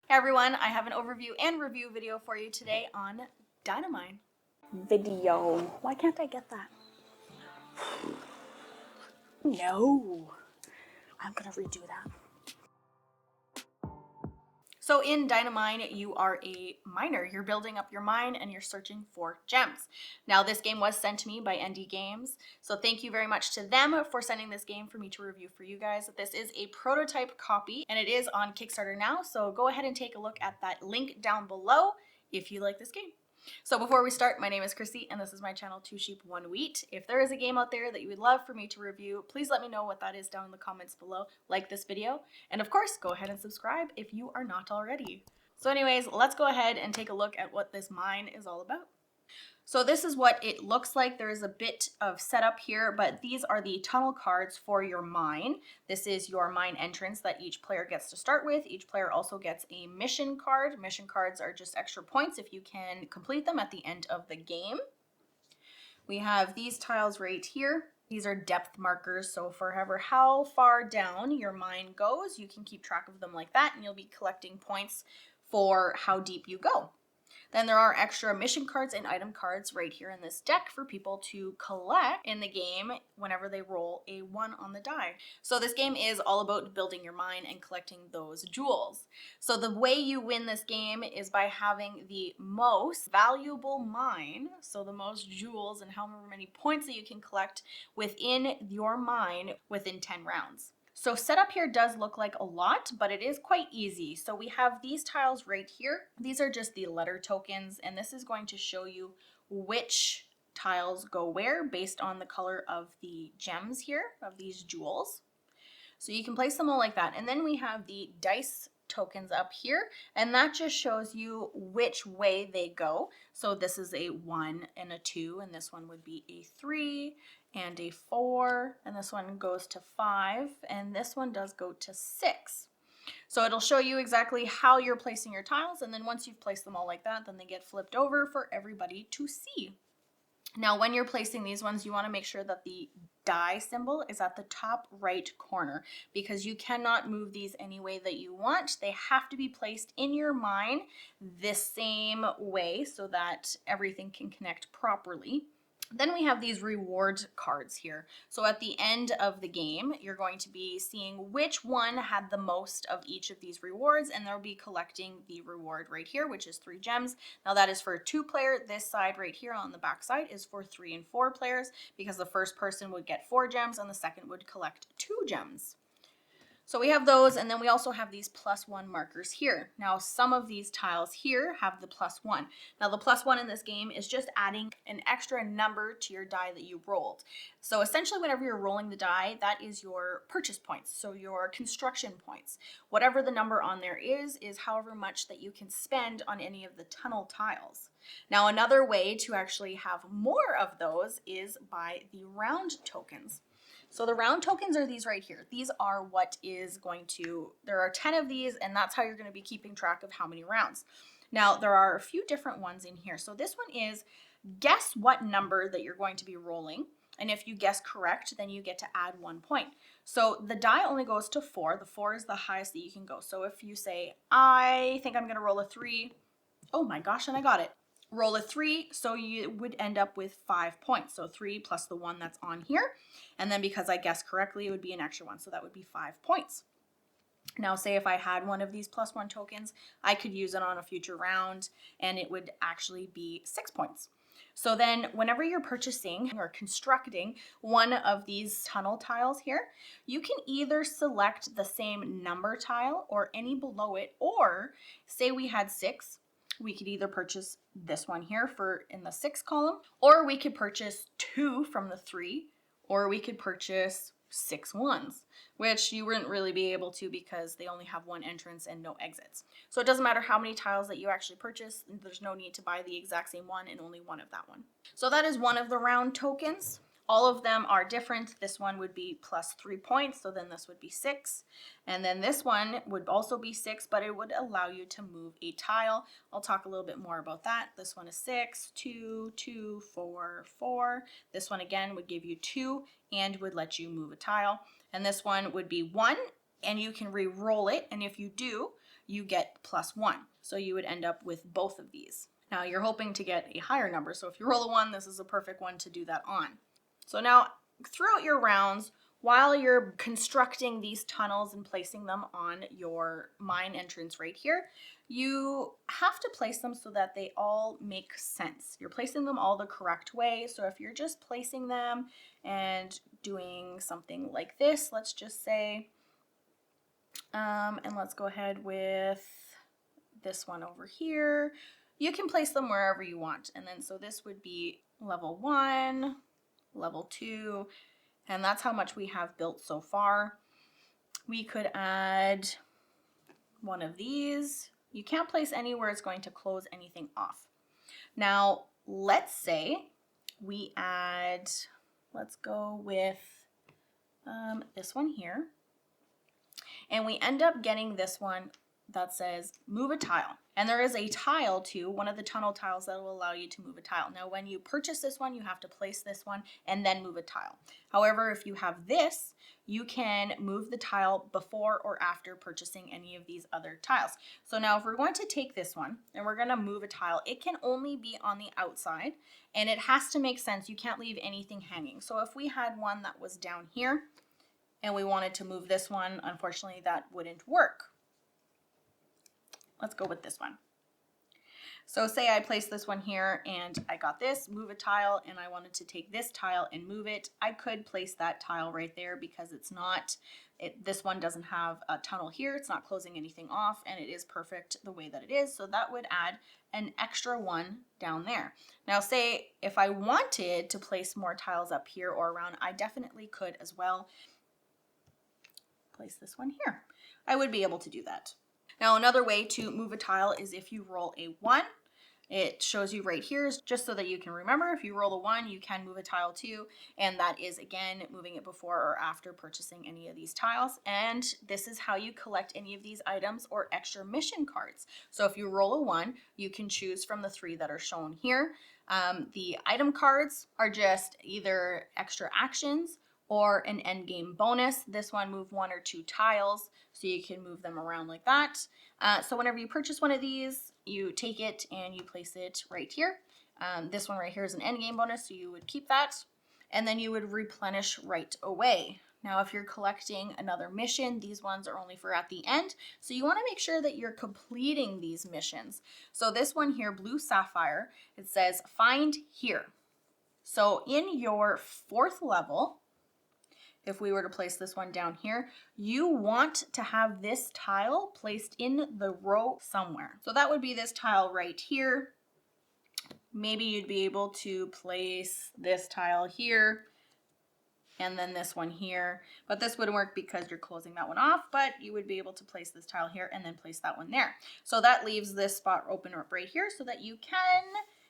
Hey everyone, I have an overview and review video for you today on Dinamine. Video. Why can't I get that? No. I'm gonna redo that. So in Dinamine, you are a miner. You're building up your mine and you're searching for gems. Now this game was sent to me by Ndeeh Games, so thank you very much to them for sending this game for me to review for you guys. This is a prototype copy and it is on Kickstarter now, so go ahead and take a look at that link down below if you like this game. So before we start, my name is Krissy and this is my channel 2sheep1wheat. If there is a game out there that you would love for me to review, please let me know what that is down in the comments below. Like this video, and of course go ahead and subscribe if you are not already. So anyways, let's go ahead and take a look at what this mine is all about. So this is what it looks like. There is a bit of setup here, but these are the tunnel cards for your mine. This is your mine entrance that each player gets to start with. Each player also gets a mission card. Mission cards are just extra points if you can complete them at the end of the game. We have these tiles right here. These are depth markers, so for how far down your mine goes, you can keep track of them like that, and you'll be collecting points for how deep you go. Then there are extra mission cards and item cards right here in this deck for people to collect in the game whenever they roll a 1 on the die. So this game is all about building your mine and collecting those jewels. So the way you win this game is by having the most valuable mine, so the most jewels and however many points that you can collect within your mine within 10 rounds. So setup here does look like a lot, but it is quite easy. So we have these tiles right here. These are just the letter tokens, and this is going to show you which tiles go where based on the color of the gems here, of these jewels. So you can place them all like that. And then we have the dice tokens up here, and that just shows you which way they go. So this is a 1 and a 2, and this one would be a 3 and a 4, and this one goes to 5, and this one does go to 6. So it'll show you exactly how you're placing your tiles, and then once you've placed them all like that, then they get flipped over for everybody to see. Now when you're placing these ones, you want to make sure that the die symbol is at the top right corner, because you cannot move these any way that you want. They have to be placed in your mine this same way so that everything can connect properly. Then we have these reward cards here. So at the end of the game, you're going to be seeing which one had the most of each of these rewards, and they'll be collecting the reward right here, which is 3 gems. Now that is for a 2-player. This side right here on the back side is for 3 and 4 players, because the first person would get 4 gems and the second would collect 2 gems. So we have those, and then we also have these +1 markers here. Now some of these tiles here have the +1. Now the +1 in this game is just adding an extra number to your die that you rolled. So essentially whenever you're rolling the die, that is your purchase points, so your construction points. Whatever the number on there is however much that you can spend on any of the tunnel tiles. Now another way to actually have more of those is by the round tokens. So the round tokens are these right here. These are what is going to, there are 10 of these, and that's how you're going to be keeping track of how many rounds. Now there are a few different ones in here. So this one is guess what number that you're going to be rolling, and if you guess correct, then you get to add 1 point. So the die only goes to 4. The 4 is the highest that you can go. So if you say, I think I'm going to roll a 3, oh my gosh, and I got it. Roll a 3, so you would end up with 5 points. So 3 plus the 1 that's on here. And then because I guessed correctly, it would be an extra 1, so that would be 5 points. Now say if I had one of these +1 tokens, I could use it on a future round, and it would actually be 6 points. So then whenever you're purchasing or constructing one of these tunnel tiles here, you can either select the same number tile or any below it, or say we had 6, we could either purchase this one here for in the 6 column, or we could purchase 2 from the 3, or we could purchase 6 ones, which you wouldn't really be able to because they only have 1 entrance and no exits. So it doesn't matter how many tiles that you actually purchase, there's no need to buy the exact same one and only one of that one. So that is one of the round tokens. All of them are different. This one would be +3 points, so then this would be 6. And then this one would also be 6, but it would allow you to move a tile. I'll talk a little bit more about that. This one is 6, 2, 2, 4, 4. This one again would give you 2 and would let you move a tile. And this one would be 1, and you can re-roll it, and if you do, you get +1. So you would end up with both of these. Now you're hoping to get a higher number, so if you roll a 1, this is a perfect one to do that on. So now throughout your rounds, while you're constructing these tunnels and placing them on your mine entrance right here, you have to place them so that they all make sense. You're placing them all the correct way. So if you're just placing them and doing something like this, let's just say, and let's go ahead with this one over here. You can place them wherever you want. And then so this would be level 1, level 2, and that's how much we have built so far. We could add one of these. You can't place anywhere it's going to close anything off. Now, let's say we add, let's go with this one here. And we end up getting this one that says move a tile. And there is a tile too, one of the tunnel tiles that will allow you to move a tile. Now when you purchase this one, you have to place this one and then move a tile. However, if you have this, you can move the tile before or after purchasing any of these other tiles. So now if we're going to take this one and we're going to move a tile, it can only be on the outside and it has to make sense. You can't leave anything hanging. So if we had one that was down here and we wanted to move this one, unfortunately that wouldn't work. Let's go with this one. So say I place this one here and I got this, move a tile, and I wanted to take this tile and move it. I could place that tile right there because it's not, this one doesn't have a tunnel here, it's not closing anything off, and it is perfect the way that it is. So that would add an extra one down there. Now say if I wanted to place more tiles up here or around, I definitely could as well. Place this one here. I would be able to do that. Now another way to move a tile is if you roll a 1. It shows you right here, just so that you can remember, if you roll a 1, you can move a tile too, and that is again moving it before or after purchasing any of these tiles. And this is how you collect any of these items or extra mission cards. So if you roll a 1, you can choose from the 3 that are shown here. The item cards are just either extra actions or an end game bonus. This one, move 1 or 2 tiles, so you can move them around like that. So whenever you purchase one of these, you take it and you place it right here. This one right here is an end game bonus, so you would keep that, and then you would replenish right away. Now if you're collecting another mission, these ones are only for at the end, so you want to make sure that you're completing these missions. So this one here, Blue Sapphire, it says find here. So in your 4th level, if we were to place this one down here, you want to have this tile placed in the row somewhere. So that would be this tile right here. Maybe you'd be able to place this tile here and then this one here, but this wouldn't work because you're closing that one off, but you would be able to place this tile here and then place that one there. So that leaves this spot open up right here so that you can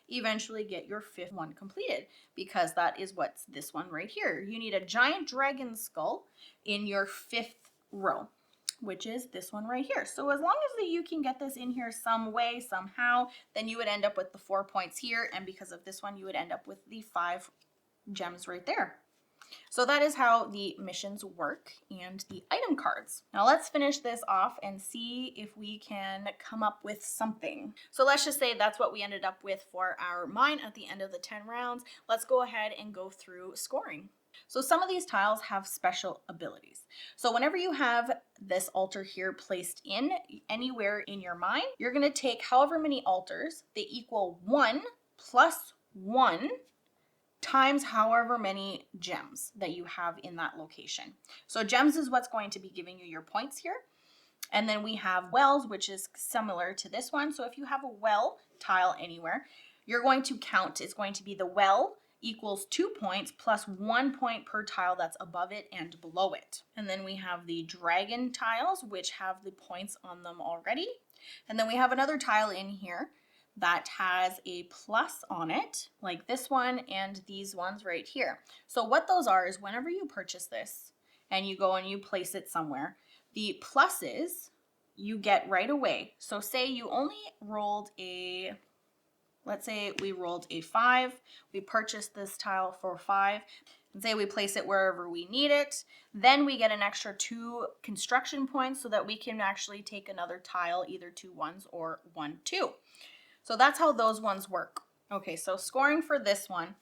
eventually get your 5th one completed, because that is what's this one right here. You need a giant dragon skull in your 5th row, which is this one right here. So as long as you can get this in here some way, somehow, then you would end up with the 4 points here, and because of this one, you would end up with the 5 gems right there. So that is how the missions work and the item cards. Now let's finish this off and see if we can come up with something. So let's just say that's what we ended up with for our mine at the end of the 10 rounds. Let's go ahead and go through scoring. So some of these tiles have special abilities. So whenever you have this altar here placed in anywhere in your mine, you're going to take however many altars, they equal 1 plus 1 times however many gems that you have in that location. So gems is what's going to be giving you your points here. And then we have wells, which is similar to this one. So if you have a well tile anywhere, you're going to count. It's going to be the well equals 2 points plus 1 point per tile that's above it and below it. And then we have the dragon tiles, which have the points on them already. And then we have another tile in here that has a plus on it, like this one and these ones right here. So what those are is whenever you purchase this and you go and you place it somewhere, the pluses you get right away. So say you only rolled a, let's say we rolled a 5, we purchased this tile for 5. And say we place it wherever we need it. Then we get an extra 2 construction points so that we can actually take another tile, either 2 1s or 1 2. So that's how those ones work. Okay, so scoring for this one.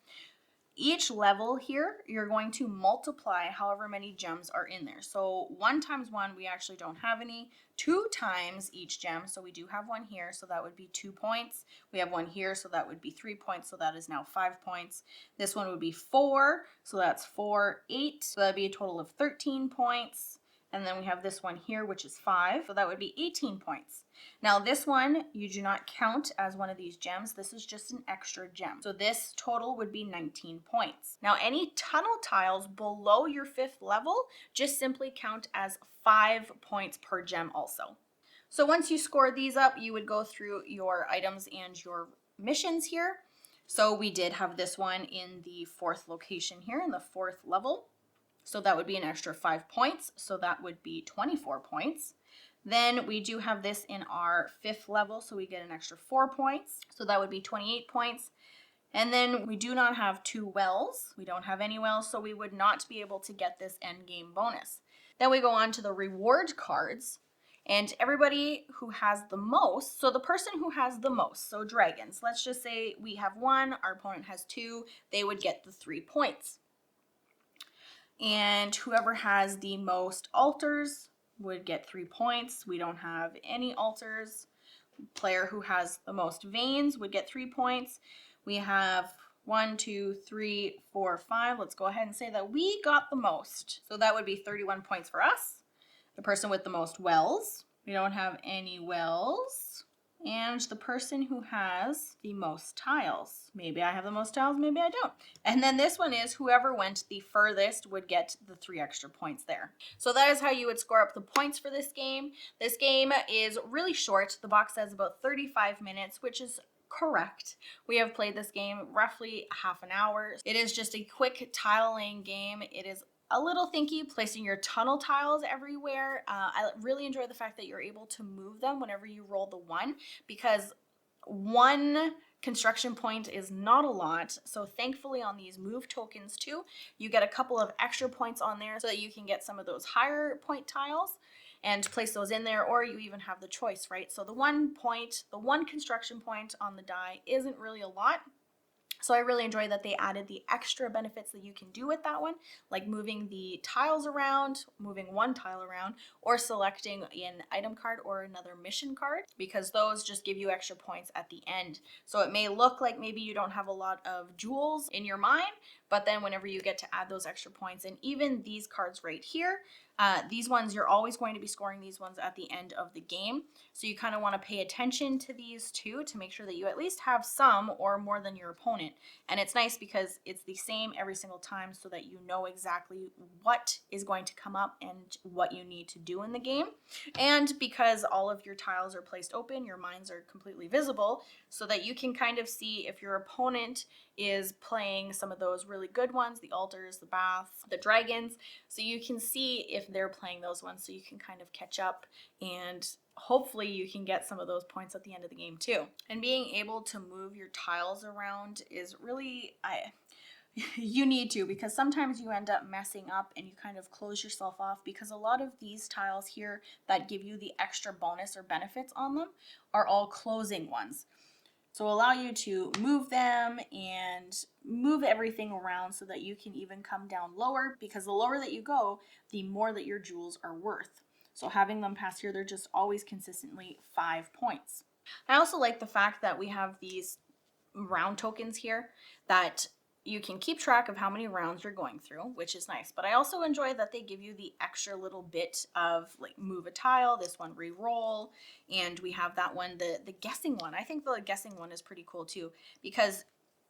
Each level here, you're going to multiply however many gems are in there. So 1 times 1, we actually don't have any. 2 times each gem, so we do have 1 here, so that would be 2 points. We have 1 here, so that would be 3 points, so that is now 5 points. This one would be 4, so that's 4, 8, so that'd be a total of 13 points. And then we have this one here, which is 5, so that would be 18 points. Now this one, you do not count as one of these gems. This is just an extra gem. So this total would be 19 points. Now any tunnel tiles below your 5th level just simply count as 5 points per gem also. So once you score these up, you would go through your items and your missions here. So we did have this one in the 4th location here in the 4th level. So that would be an extra 5 points. So that would be 24 points. Then we do have this in our 5th level, so we get an extra 4 points. So that would be 28 points. And then we do not have 2 wells. We don't have any wells, so we would not be able to get this end game bonus. Then we go on to the reward cards. And everybody who has the most, so the person who has the most, so dragons, let's just say we have 1, our opponent has 2, they would get the 3 points. And whoever has the most altars would get 3 points. We don't have any altars. Player who has the most veins would get 3 points. We have 1, 2, 3, 4, 5. Let's go ahead and say that we got the most. So that would be 31 points for us. The person with the most wells. We don't have any wells. And the person who has the most tiles. Maybe I have the most tiles, maybe I don't. And then this one is whoever went the furthest would get the 3 extra points there. So that is how you would score up the points for this game. This game is really short. The box says about 35 minutes, which is correct. We have played this game roughly half an hour. It is just a quick tile laying game. It is a little thinky, placing your tunnel tiles everywhere. I really enjoy the fact that you're able to move them whenever you roll the 1, because 1 construction point is not a lot. So thankfully on these move tokens too, you get a couple of extra points on there so that you can get some of those higher point tiles and place those in there, or you even have the choice, right? So the 1 point, the 1 construction point on the die isn't really a lot. So I really enjoy that they added the extra benefits that you can do with that one, like moving the tiles around, moving 1 tile around, or selecting an item card or another mission card, because those just give you extra points at the end. So it may look like maybe you don't have a lot of jewels in your mine, but then whenever you get to add those extra points, and even these cards right here, these ones, you're always going to be scoring these ones at the end of the game. So you kind of want to pay attention to these too to make sure that you at least have some or more than your opponent. And it's nice because it's the same every single time so that you know exactly what is going to come up and what you need to do in the game. And because all of your tiles are placed open, your mines are completely visible so that you can kind of see if your opponent is playing some of those really good ones, the altars, the baths, the dragons. So you can see if they're playing those ones so you can kind of catch up, and hopefully you can get some of those points at the end of the game too. And being able to move your tiles around is really, you need to, because sometimes you end up messing up and you kind of close yourself off, because a lot of these tiles here that give you the extra bonus or benefits on them are all closing ones. So allow you to move them and move everything around so that you can even come down lower, because the lower that you go, the more that your jewels are worth. So having them pass here, they're just always consistently 5 points. I also like the fact that we have these round tokens here that you can keep track of how many rounds you're going through, which is nice. But I also enjoy that they give you the extra little bit of like move a tile, this one re-roll, and we have that one, the guessing one. I think the guessing one is pretty cool too, because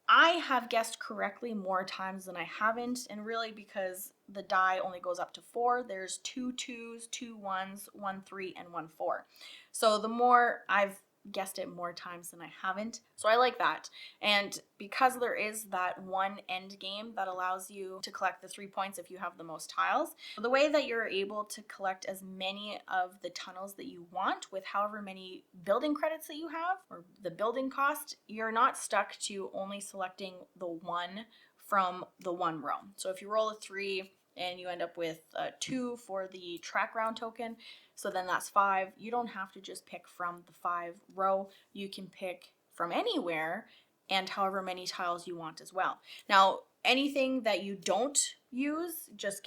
I have guessed correctly more times than I haven't, and really because the die only goes up to 4. There's 2 2s, 2 1s, 1 3, and 1 4. So the more I've guessed it more times than I haven't. So I like that. And because there is that one end game that allows you to collect the 3 points if you have the most tiles, the way that you're able to collect as many of the tunnels that you want with however many building credits that you have, or the building cost, you're not stuck to only selecting the 1 from the one row. So if you roll a 3 and you end up with a 2 for the track round token, so then that's 5. You don't have to just pick from the 5 row. You can pick from anywhere and however many tiles you want as well. Now, anything that you don't use just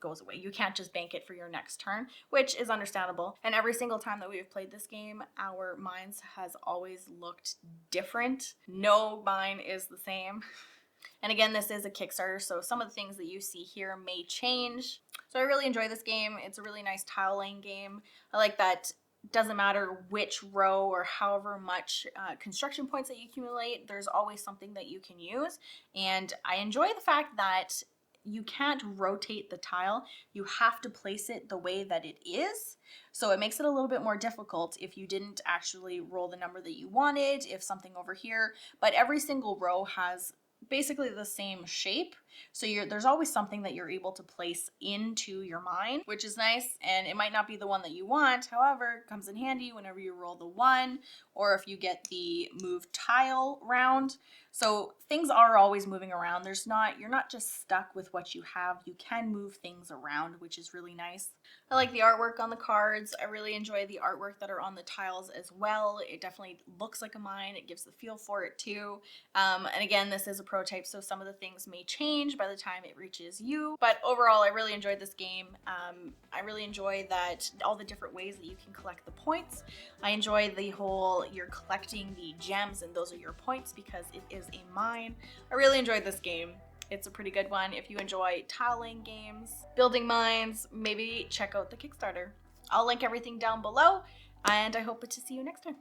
goes away. You can't just bank it for your next turn, which is understandable. And every single time that we've played this game, our minds has always looked different. No mine is the same. And again, this is a Kickstarter, so some of the things that you see here may change. So I really enjoy this game. It's a really nice tile laying game. I like that it doesn't matter which row or however much construction points that you accumulate, there's always something that you can use. And I enjoy the fact that you can't rotate the tile. You have to place it the way that it is. So it makes it a little bit more difficult if you didn't actually roll the number that you wanted, if something over here, but every single row has basically the same shape, so there's always something that you're able to place into your mind, which is nice. And it might not be the one that you want, however, it comes in handy whenever you roll the 1 or if you get the move tile round. So things are always moving around. You're not just stuck with what you have. You can move things around, which is really nice. I like the artwork on the cards. I really enjoy the artwork that are on the tiles as well. It definitely looks like a mine. It gives the feel for it too. And again, this is a prototype, so some of the things may change by the time it reaches you. But overall, I really enjoyed this game. I really enjoy that all the different ways that you can collect the points. I enjoy the whole you're collecting the gems and those are your points because it is a mine. I really enjoyed this game. It's a pretty good one. If you enjoy tiling games, building mines, maybe check out the Kickstarter. I'll link everything down below, and I hope to see you next time.